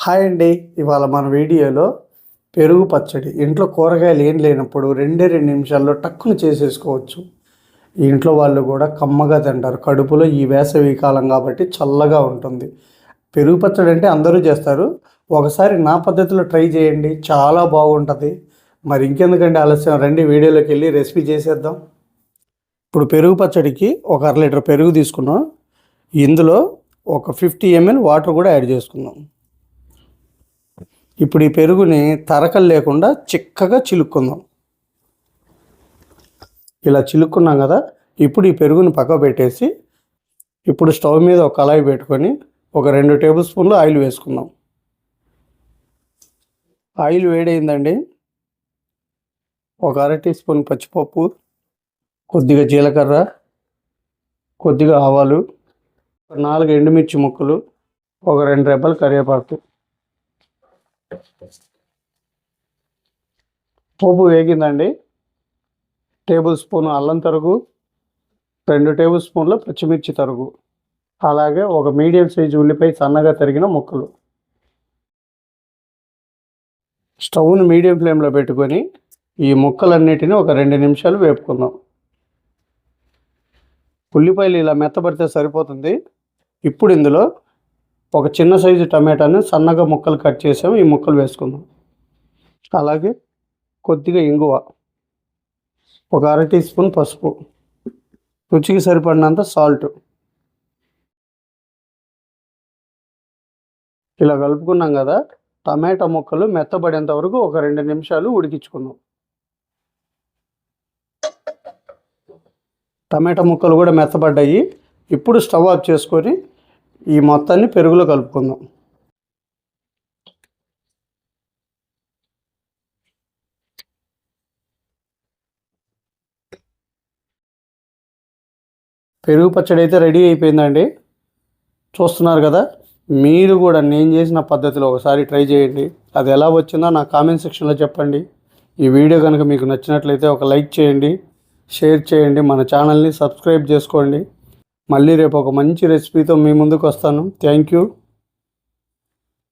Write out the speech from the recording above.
Hi అండి. ఇవాళ మన వీడియోలో పెరుగు పచ్చడి ఇంట్లో కూరగాయలు ఏం లేనప్పుడు 2 నిమిషాల్లో టక్కున చేసేసుకోవచ్చు. ఈ ఇంట్లో వాళ్ళు కూడా కమ్మగా తింటారు. కడుపులో ఈ వేసవి కాలం కాబట్టి చల్లగా ఉంటుంది. పెరుగు పచ్చడి అంటే అందరూ చేస్తారు. ఒకసారి నా పద్ధతిలో ట్రై చేయండి, చాలా బాగుంటుంది. మరి ఇంకెందుకంటే ఆలస్యం, రండి వీడియోలోకి వెళ్ళి రెసిపీ చేసేద్దాం. ఇప్పుడు పెరుగు పచ్చడికి ఒక 1/2 లీటర్ పెరుగు తీసుకున్నాం. ఇందులో ఒక 50 ml వాటర్ కూడా యాడ్ చేసుకుందాం. ఇప్పుడు ఈ పెరుగుని తరకలు లేకుండా చిక్కగా చిలుక్కుందాం. ఇలా చిలుక్కున్నాం కదా. ఇప్పుడు ఈ పెరుగుని పక్క పెట్టేసి ఇప్పుడు స్టవ్ మీద ఒక కళాయి పెట్టుకొని ఒక 2 టేబుల్ స్పూన్లు ఆయిల్ వేసుకుందాం. ఆయిల్ వేడైందండి. ఒక 1/2 టీ స్పూన్ పచ్చిపప్పు, కొద్దిగా జీలకర్ర, కొద్దిగా ఆవాలు, 4 ఎండుమిర్చి ముక్కలు, ఒక 2 రెబ్బలు కరివేపాకు. పోపు వేగిందండి. టేబుల్ స్పూన్ అల్లం తరుగు, 2 టేబుల్ స్పూన్ల పచ్చిమిర్చి తరుగు, అలాగే ఒక మీడియం సైజు ఉల్లిపాయ సన్నగా తరిగిన ముక్కలు. స్టవ్ను మీడియం ఫ్లేమ్లో పెట్టుకొని ఈ ముక్కలన్నిటిని ఒక 2 నిమిషాలు వేపుకుందాం. ఉల్లిపాయలు ఇలా మెత్తబడితే సరిపోతుంది. ఇప్పుడు ఇందులో ఒక చిన్న సైజు టమాటాను సన్నగా ముక్కలు కట్ చేసాము. ఈ ముక్కలు వేసుకుందాం. అలాగే కొద్దిగా ఇంగువ, ఒక 1/2 టీ స్పూన్ పసుపు, రుచికి సరిపడినంత సాల్ట్. ఇలా కలుపుకున్నాం కదా. టమాటా ముక్కలు మెత్తబడేంత వరకు ఒక 2 నిమిషాలు ఉడికించుకుందాం. టమాటా ముక్కలు కూడా మెత్తబడ్డాయి. ఇప్పుడు స్టవ్ ఆఫ్ చేసుకొని ఈ మొత్తాన్ని పెరుగులో కలుపుకుందాం. పెరుగు పచ్చడి అయితే రెడీ అయిపోయిందండి. చూస్తున్నారు కదా. మీరు కూడా నేను చేసిన పద్ధతిలో ఒకసారి ట్రై చేయండి. అది ఎలా వచ్చిందో నా కామెంట్ సెక్షన్లో చెప్పండి. ఈ వీడియో కనుక మీకు నచ్చినట్లయితే ఒక లైక్ చేయండి, షేర్ చేయండి, మన ఛానల్ని సబ్స్క్రైబ్ చేసుకోండి. మళ్ళీ రేపు ఒక మంచి రెసిపీతో మీ ముందుకు వస్తాను. Thank you.